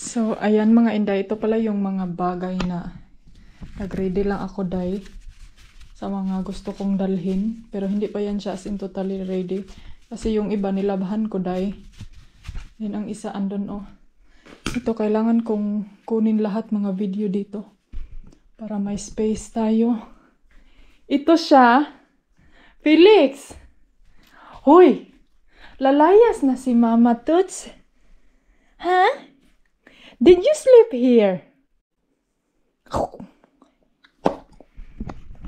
So, ayan mga inday, ito pala yung mga bagay na nag-ready lang ako day sa mga gusto kong dalhin. Pero hindi pa yan siya as in totally ready. Kasi yung iba nilabahan ko day. Yan ang isa andun oh. Ito kailangan kong kunin lahat mga video dito. Para may space tayo. Ito siya. Felix! Hoy! Lalayas na si Mama Toots. Huh? Did you sleep here?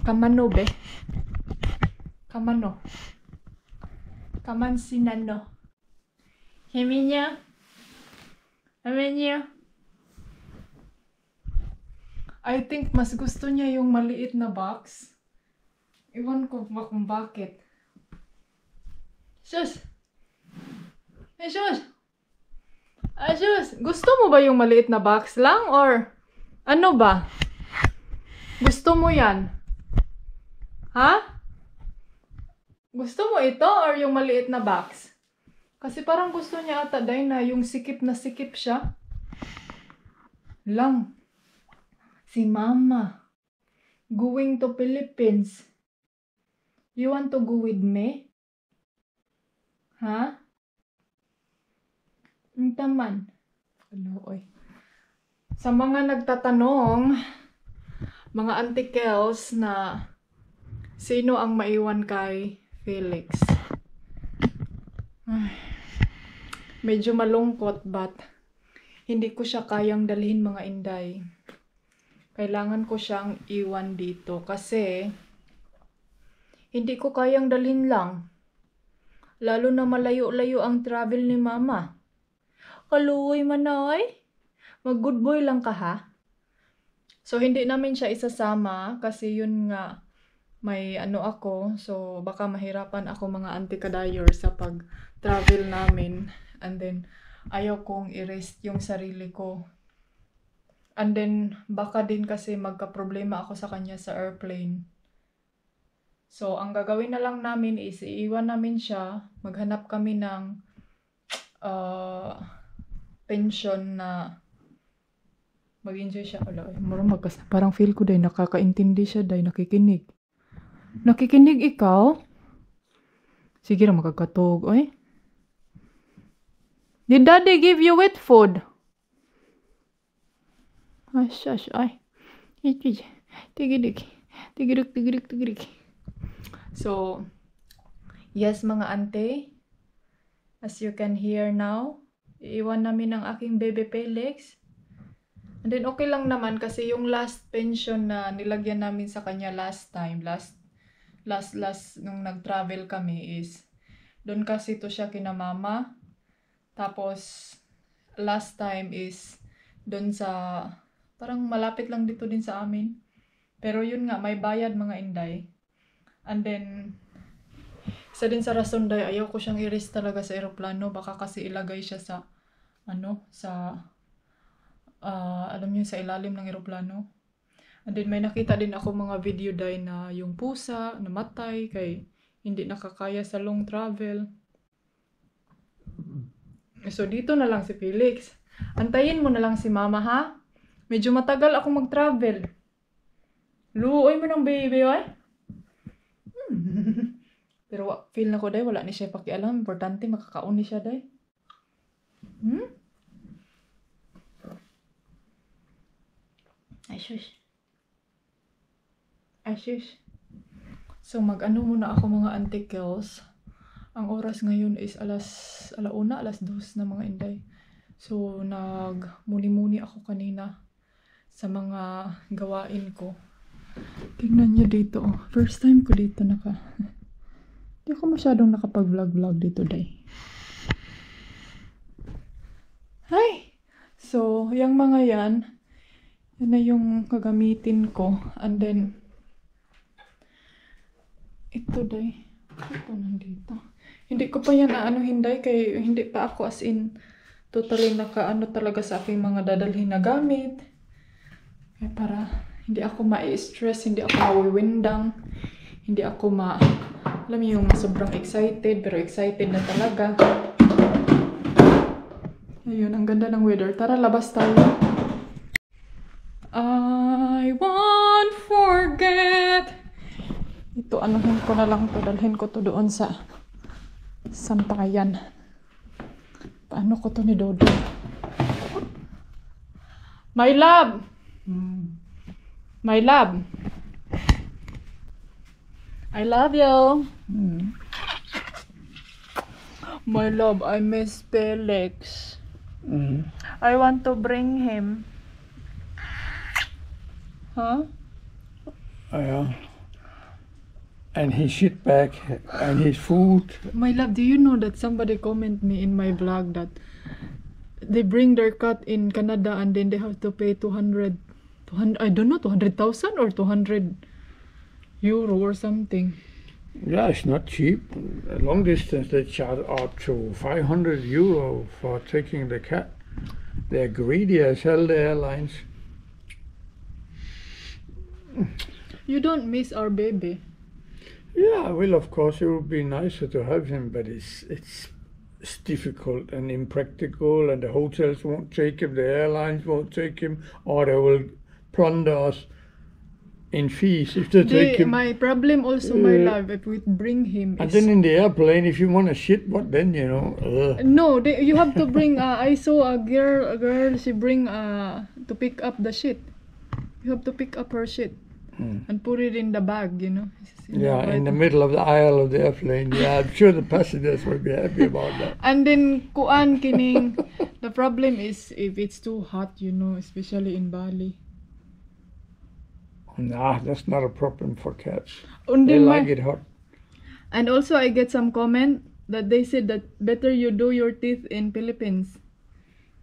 Kamano be? Kamano? Kaman sinano? Heminya? Heminya? I think mas gusto niya yung maliit na box. Iwan ko ba kung bakit. Sus! Hey, sus! Sus! Gusto mo ba yung maliit na box lang? Or ano ba? Gusto mo yan? Ha? Gusto mo ito or yung maliit na box? Kasi parang gusto niya ata day na yung sikip na sikip siya. Lang. Si Mama. Going to Philippines. You want to go with me? Ha? Ang taman. Ano, oy. Sa mga nagtatanong, mga antikels na sino ang maiwan kay Felix. Ay, medyo malungkot but hindi ko siya kayang dalhin mga inday. Kailangan ko siyang iwan dito kasi hindi ko kayang dalhin lang. Lalo na malayo-layo ang travel ni Mama. Kaluoy manoy. Mag-good boy lang ka ha. So hindi namin siya isasama kasi yun nga may ano ako. So baka mahirapan ako mga anti-kadayor sa pag-travel namin. And then ayaw kong i-rest yung sarili ko. And then baka din kasi magka-problema ako sa kanya sa airplane. So ang gagawin na lang namin is iiwan namin siya. Maghanap kami ng pension na mag-enjoy siya. Parang feel ko dahil nakakaintindi siya dahil nakikinig. Nakikinig ikaw? Sige na makakatog. Oy. Did Daddy give you wet food? Ay, shush. Ay. Tigidik. So, yes mga ante. As you can hear now, iiwan namin ang aking baby Felix. And then okay lang naman kasi yung last pension na nilagyan namin sa kanya last nung nag-travel kami is doon kasi to siya kina Mama. Tapos last time is doon sa parang malapit lang dito din sa amin. Pero yun nga may bayad mga inday. And then isa din sa rason day ayaw ko siyang i-risk talaga sa eroplano baka kasi ilagay siya sa alam niyo sa ilalim ng eroplano. And then may nakita din ako mga video day na yung pusa namatay kay hindi nakakaya sa long travel. So dito na lang si Felix. Antayin mo na lang si Mama ha. Medyo matagal ako mag-travel. Luoy mo ng baby oy. Pero feel na ko day wala ni siya pakialam. Importante makakaon ni siya day. Ay shush. So mag-ano muna ako mga antikels. Ang oras ngayon is alas 2 na mga inday. So nagmuni-muni ako kanina sa mga gawain ko. Tingnan niyo dito oh. First time ko dito Hindi ako masyadong nakapag-vlog dito day. Hi! So, yung mga yan na yung gagamitin ko. And then, ito day. Ito nandito. Hindi ko pa yan hinday kay hindi pa ako as in totally nakaano talaga sa aking mga dadalhin na gamit. Kaya para hindi ako ma-stress, hindi ako mawiwindang, hindi ako alam mo yung sobrang excited, pero excited na talaga. Ayun, ang ganda ng weather. Tara, labas tayo. I won't forget. Ito, anuhin ko na lang to. Dalhin ko to doon sa Sampayan. Paano ko to ni Dodo? My love! My love! I love you! My love, I miss Felix. I want to bring him. Huh? And his shit bag and his food. My love, do you know that somebody comment me in my vlog that they bring their cat in Canada and then they have to pay 200 I don't know, 200,000 or 200 euro or something. Yeah, it's not cheap. A long distance they charge up to 500 euro for taking the cat. They're greedy as hell, the airlines. You don't miss our baby. Yeah, well, of course it would be nicer to have him, but it's difficult and impractical, and the hotels won't take him, the airlines won't take him, or they will plunder us in fees if they take him. My problem also, my love, if we bring him And is... then in the airplane, if you want to shit, what then, you know? No, you have to bring, I saw a girl, she bring, to pick up the shit. You have to pick up her shit. And put it in the bag, you know. Yeah, in the middle of the aisle of the airplane. Yeah, I'm sure the passengers will be happy about that. And then, kuan kining, the problem is if it's too hot, you know, especially in Bali. Nah, that's not a problem for cats. And They then like it hot. And also, I get some comment that they said that better you do your teeth in Philippines.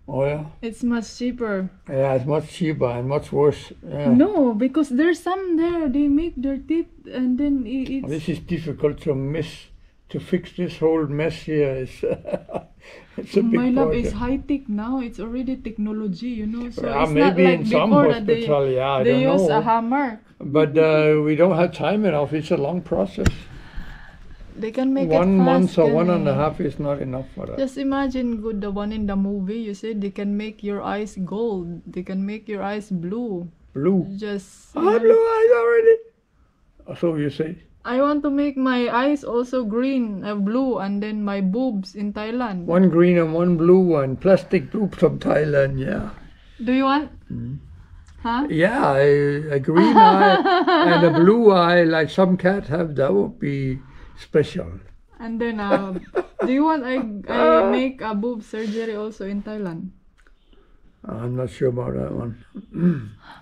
Oh, yeah? It's much cheaper. Yeah, it's much cheaper and much worse. Yeah. No, because there's some there, they make their teeth and then it's... This is difficult to fix this whole mess here. It's a big My love, project. it's high-tech now. It's already technology, you know. So Yeah, it's maybe not like in some before that hospital, yeah, I they don't use know. a hammer. But we don't have time enough. It's a long process. They can make 1 it fast. month or can 1.5 is not enough for that. Just imagine good the one in the movie. You said they can make your eyes gold. They can make your eyes blue. Blue. Just... I have blue eyes already. So you say? I want to make my eyes also green, blue, and then my boobs in Thailand. One green and one blue one. Plastic boob from Thailand, yeah. Do you want? Huh? Yeah, a green eye and a blue eye like some cats have, that would be special. And then, do you want I make a boob surgery also in Thailand? I'm not sure about that one.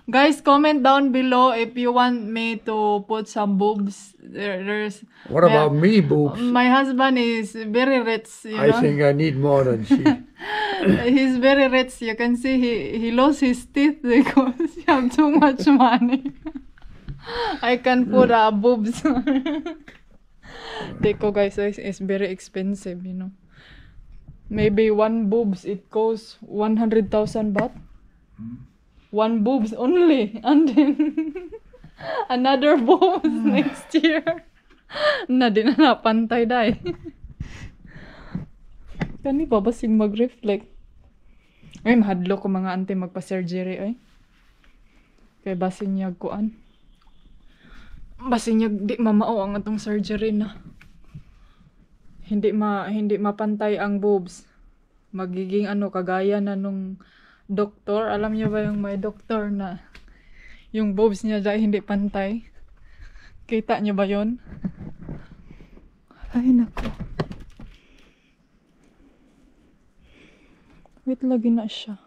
Guys, comment down below if you want me to put some boobs. There's... What about me, boobs? My husband is very rich, you know. I think I need more than she. He's very rich. You can see he lost his teeth because he have too much money. I can put boobs. Deco, guys, it's very expensive, you know. Maybe one boobs, it costs 100,000 baht. One boobs only. And then another boobs next year. Na din na pantay dai. Kani ba basig mag-reflect? Ay, mahadlo ko mga ante magpa-surgery ay. Kay basin niya kuan. Basin niya di mamao ang atong surgery na. Hindi mapantay ang boobs. Magiging kagaya na nung doktor. Alam niyo ba yung may doktor na yung boobs niya dahil hindi pantay? Kita niyo ba yon? Ay, nako. Wait, lagi na siya.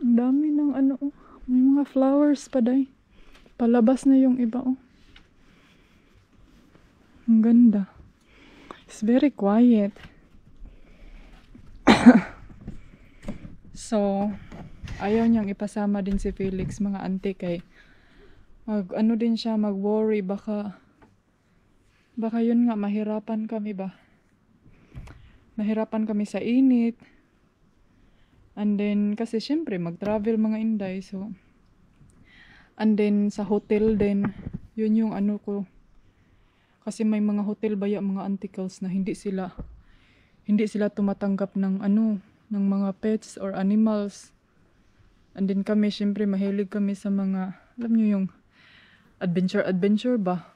Ang dami ng may mga flowers pa day. Palabas na yung iba Ang ganda. It's very quiet. So, ayaw niyang ipasama din si Felix mga auntie kay din siya mag-worry baka yun nga mahirapan kami ba. Mahirapan kami sa init. And then kasi syempre mag-travel mga inday so and then sa hotel din yun yung ko kasi may mga hotel baya mga anticles na hindi sila hindi sila tumatanggap ng ng mga pets or animals. And then kami, syempre, mahilig kami sa mga, alam nyo yung adventure ba?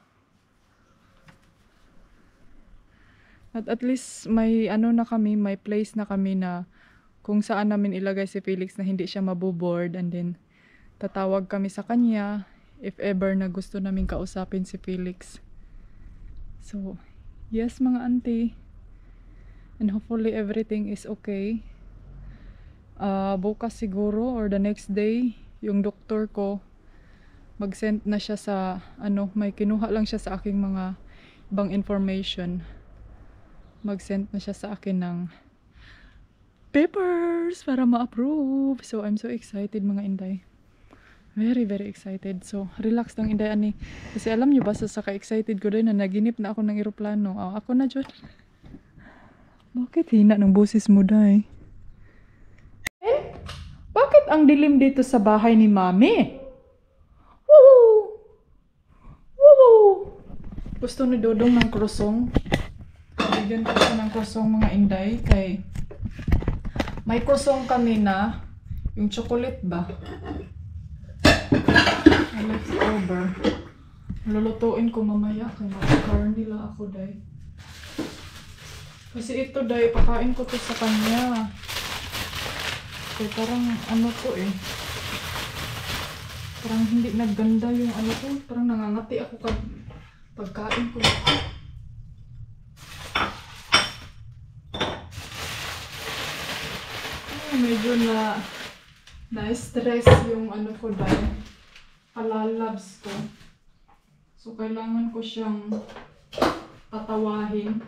At least may na kami, may place na kami na kung saan namin ilagay si Felix na hindi siya maboboard, and then tatawag kami sa kanya if ever na gusto namin kausapin si Felix. So, yes mga auntie. And hopefully everything is okay. Bukas siguro or the next day, yung doktor ko mag-send na siya sa may kinuha lang siya sa aking mga ibang information. Mag-send na siya sa akin ng papers para ma-approve. So I'm so excited mga inday. Very, very excited. So relax lang inday ani. Kasi alam nyo ba sa ka-excited ko din na naginip na ako ng eroplano. Ako na dyan. Bakit hina ng boses mo day? Bakit ang dilim dito sa bahay ni Mami? Woo! Woo! Gusto ni Dodong ng krosong. Bigyan ko siya ng krosong mga inday. Kay may krosong kami na yung chocolate ba? Left over. Lulutuin ko mamaya. Kaya mag-car nila ako day. Kasi ito day, pakain ko to sa kanya. Kaya parang to parang hindi nagganda yung ko. Parang nangangati ako pagkain ko. Medyo na-stress yung ko dahil palalabs ko. So kailangan ko siyang patawahin.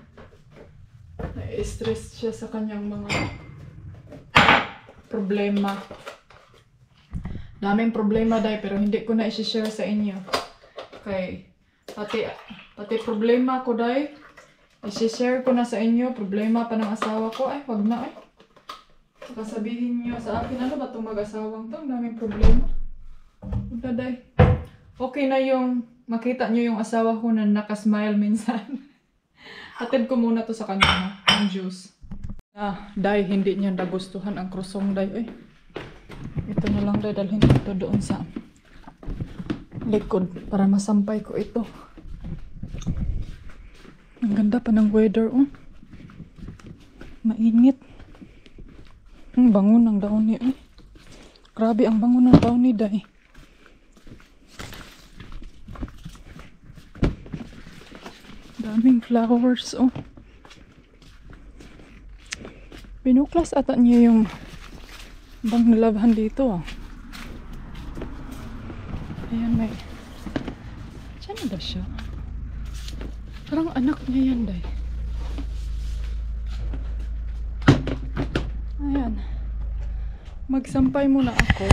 Na-stress siya sa kanyang mga problema. Daming problema dahil pero hindi ko na i-share sa inyo. Kay pati problema ko dahil i-share ko na sa inyo. Problema pa ng asawa ko. Ay, wag na ay. Sabihin niyo sa akin, ano ba itong mag-asawang to? Ang daming problema. Daday. Okay na yung makita niyo yung asawa ko na nakasmile minsan. Hatid ko muna to sa kanya, yung juice. Day, hindi niya nagustuhan ang krosong day. Ay, ito na lang day, dalhin ko ito doon sa likod para masampay ko ito. Ang ganda pa ng weather, Mainit. Ang bango ng daon ni Grabe ang bango ng daon ni day. Daming flowers, Binuklas ata niya yung bang nilabhan dito, Ayan, may diyan ba siya? Parang anak niya yan, day. Ayan. Magsampay muna ako.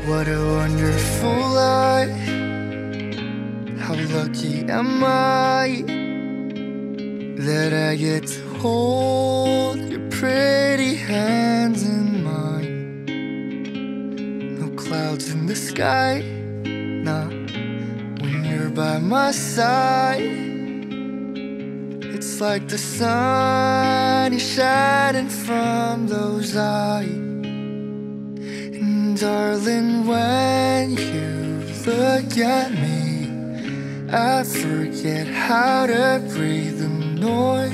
What a wonderful life. How lucky am I that I get to hold your pretty hands in mine. No clouds in the sky, nah, when you're by my side. It's like the sun is shining from those eyes. Darling, when you look at me, I forget how to breathe. The noise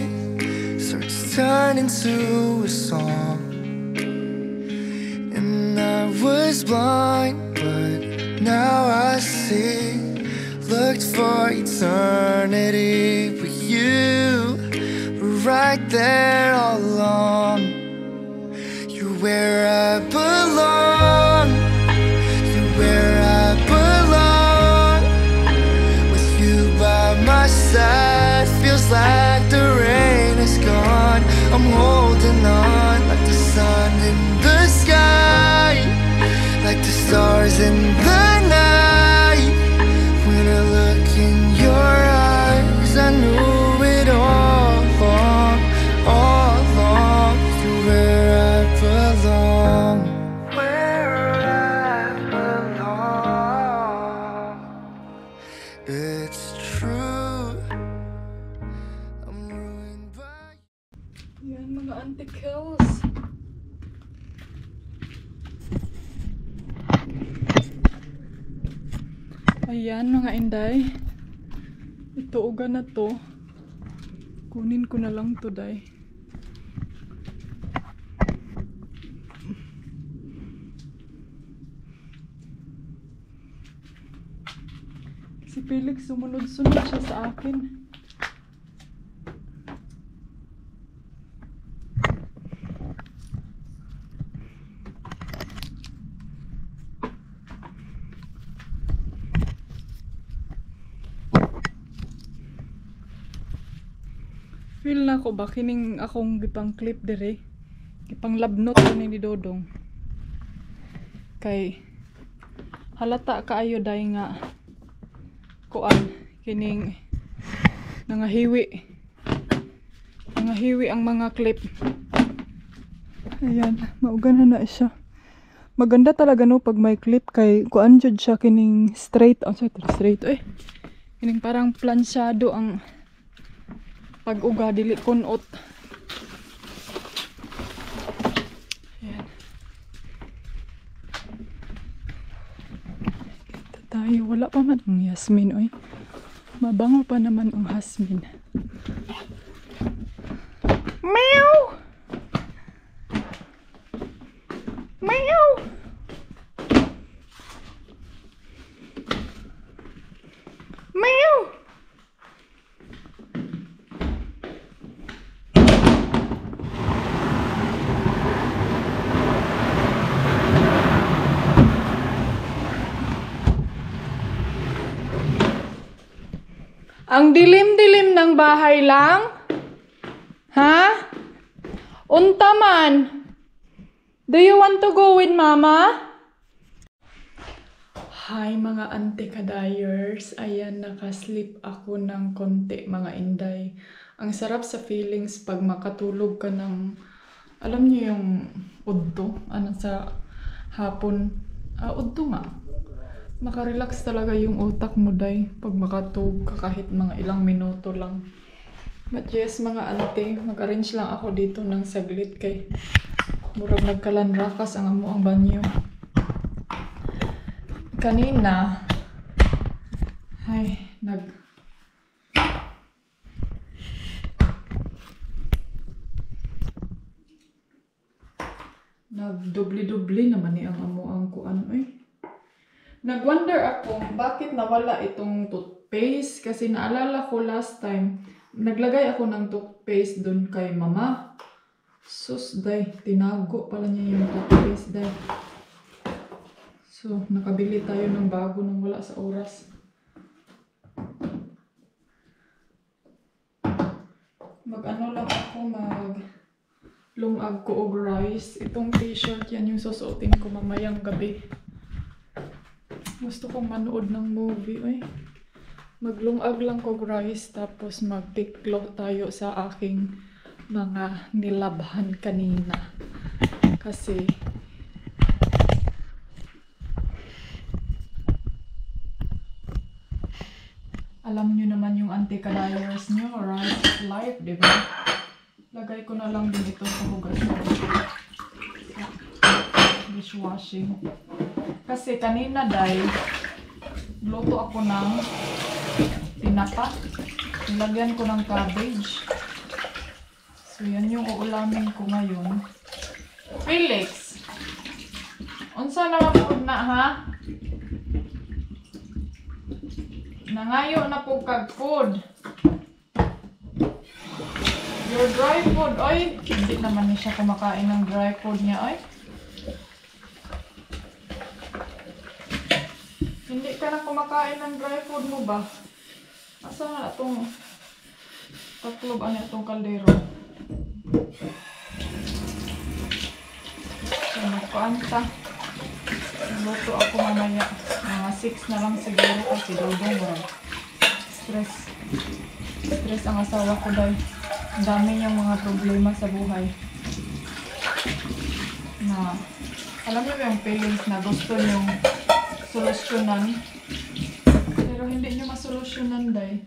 starts turning to a song. And I was blind, but now I see. Looked for eternity, but you were right there all along. You're where I belong. You're where I belong. With you by my side, feels like the rain is gone. I'm holding on like the sun in the sky, like the stars in the night. When I look in your eyes, I knew it all along, all along. You're where I belong. Ayan mga inday. Ito uga na to. Kunin ko na lang to day. Si Felix sumunod-sunod siya sa akin. Feel na ko ba kining akong gipang clip dire, gipang labnot ko ni Dodong, kay halata kaayo day nga kuan kining nangahiwi ang mga clip. Ayan, maugan na siya. Maganda talaga no pag may clip, kay kuan jud siya kining straight, straight kining parang plansyado ang pag-uga, dili kunot. Ayan. Kita tayo. Wala pa man ang Yasmin, oy. Mabango pa naman ang Hasmin. Meow! Meow! Meow! Ang dilim-dilim ng bahay lang? Ha? Unta man. Do you want to go with mama? Hi mga auntie kadayers. Ayan, nakasleep ako ng konti mga inday. Ang sarap sa feelings pag makatulog ka ng, alam niyo yung udto? Ano sa hapon? Udto nga. Makarelax talaga yung utak mo day pag makatulog ka kahit mga ilang minuto lang. But yes mga ante, mag-arrange lang ako dito ng saglit kay murag nagkalanrakas ang amo ang banyo. Kanina ay nagdubli-dubli naman ni ang amo ang kuan Nag-wonder ako bakit nawala itong toothpaste, kasi naalala ko last time naglagay ako ng toothpaste dun kay mama. Sus day, tinago pala niya yung toothpaste day. So nakabili tayo ng bago nang wala sa oras. Mag-ano lang ako, lungag ko og rice. Itong t-shirt yan yung susuotin ko mamayang gabi. Gusto kong manood ng movie, Maglungag lang ko rice, tapos magtiklo tayo sa aking mga nilabhan kanina. Kasi alam nyo naman yung anti-kadayers nyo, rice of life, diba? Lagay ko na lang din ito sa hugasan. Dishwashing. Kasi kanina day, luto ako ng tinapa. Nilagyan ko ng cabbage. So yan yung uulamin ko ngayon. Felix! Unsa na mapod na ha? Nangayo na po kag food. Your dry food, oy. Hindi naman siya kumakain ng dry food niya, oy. Hindi ka na kumakain ng dry food mo ba? Asa na itong taklob, ano itong kaldero? So, magpaanta. Luto ako mamaya. Mga 6 na lang siguro kasi dodong mo. Stress ang asawa ko dahil ang dami niyang mga problema sa buhay. Na, alam niyo yung feelings na gusto niyong solusyonan, pero hindi nyo masolusyonan day.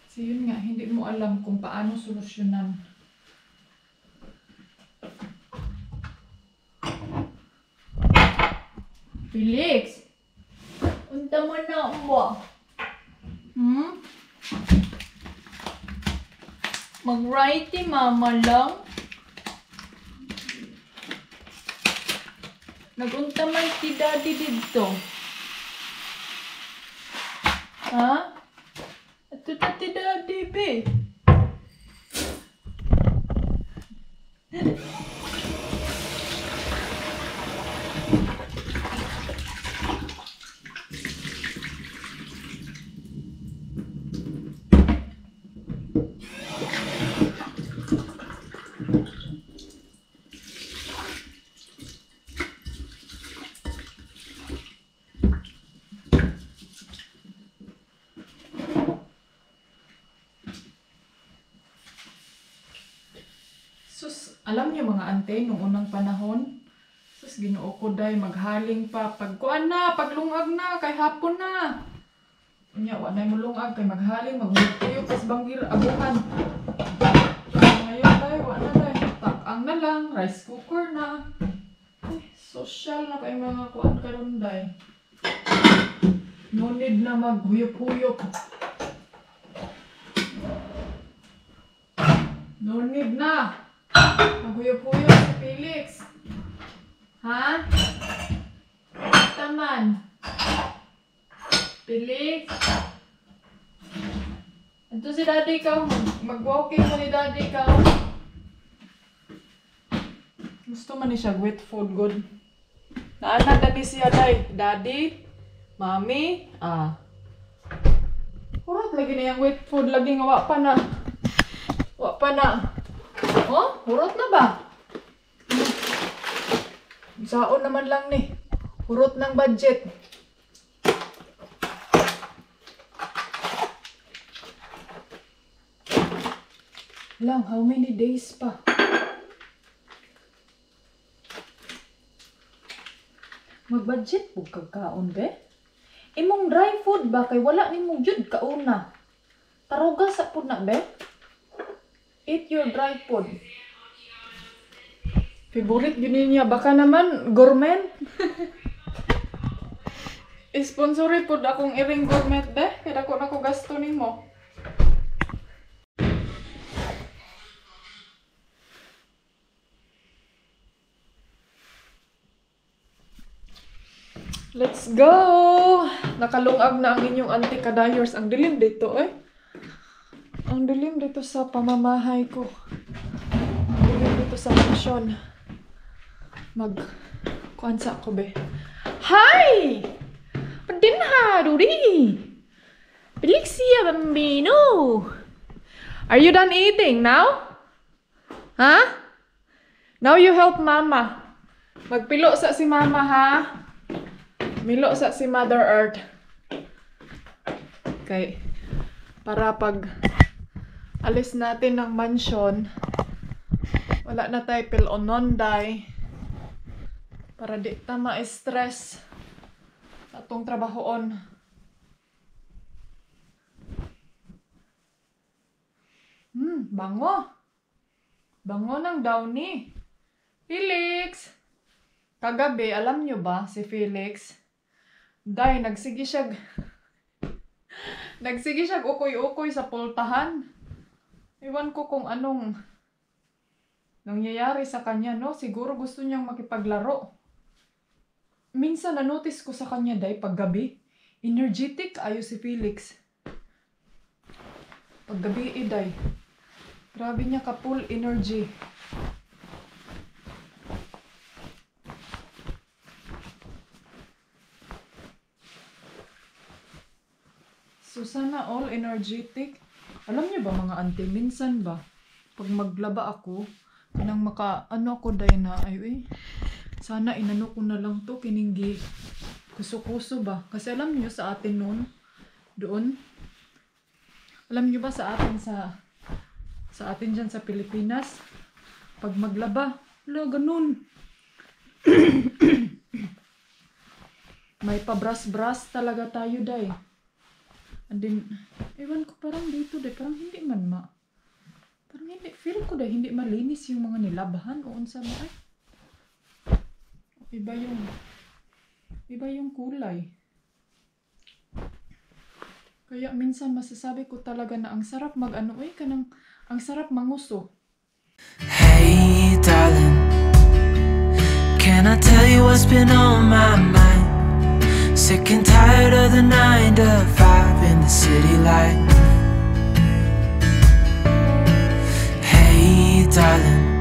So yun nga, hindi mo alam kung paano solusyonan. Felix, unta mo na mo. Mag-righty mama lang. Nagunta man si daddy dito. Ha? Ito na si daddy, be. Sus, alam niyo mga ante, nung unang panahon, sus, ginoo ko day, maghaling pa, pagkuan na, paglungag na, kay hapon na. Nya, wa na mo lungag, kay maghaling, magbutuyo, pas banggir, abuhan. Ngayon day, wa na day, takang na lang, rice cooker na. Ay, social na kay mga kuan karon day. No need na maghuyop-huyop. No need na. Maguyop-huyop si Felix. Ha? Taman. Felix. Ito si daddy ka. Mag-walking mo ni daddy ka. Gusto man ni siya wet food good. Naana daddy siya day. Daddy? Mami? Kurot lagi na yung wet food. Lagi nga wa pa na. Wa pa na. Oh, hurot na ba? Saon naman lang ni. Hurot ng budget. Lang, how many days pa? Mag-budget po kagkaon, be? Imong dry food ba? Kay wala ni mong jud kauna. Taruga sa po na, be? Eat your dry food. Favorite yun niya. Baka naman, gourmet. Sponsori po akong iring gourmet, be. Kaya ako na ko gasto ni mo. Let's go! Nakalungag na ang inyong auntie kadayers. Ang dilim dito, eh. Ang dilim dito sa pamamahay ko. Ang dilim dito sa mansion. Kuansa ko, be. Hi! Padinha, Ruri! Felixia, bambino! Are you done eating now? Huh? Now you help mama. Magpilo sa si mama, ha? Milo sa si Mother Earth. Okay. Para pag alis natin ng mansion, wala na tayo pilononday. Para di ta ma-stress sa atong trabahoon. Bango. Bango ng downy. Felix! Kagabi, alam nyo ba si Felix? Day, nagsigi siya ukoy-ukoy sa pultahan. Iwan ko kung anong nangyayari sa kanya, no? Siguro gusto niyang makipaglaro. Minsan na-notice ko sa kanya, day, paggabi, energetic ayo si Felix. Paggabi, day. Grabe niya ka-full energy. So, sana all energetic. Alam niyo ba mga auntie, minsan ba, pag maglaba ako, kanang ano ako day na, ay, sana inano ko na lang to, kininggi, kuso-kuso ba? Kasi alam niyo sa atin noon, doon, alam niyo ba sa atin dyan sa Pilipinas, pag maglaba, ganun. May pabras-bras talaga tayo day. And then, ewan ko parang dito day, parang hindi man parang hindi, feel ko day, hindi malinis yung mga nilabahan o unsa mo ay. Iba yung Iba yung kulay. Kaya minsan masasabi ko talaga na ang sarap ang sarap manguso. Hey darling, can I tell you what's been on my mind? Sick and tired of the 9 to 5 in the city life. Hey darling,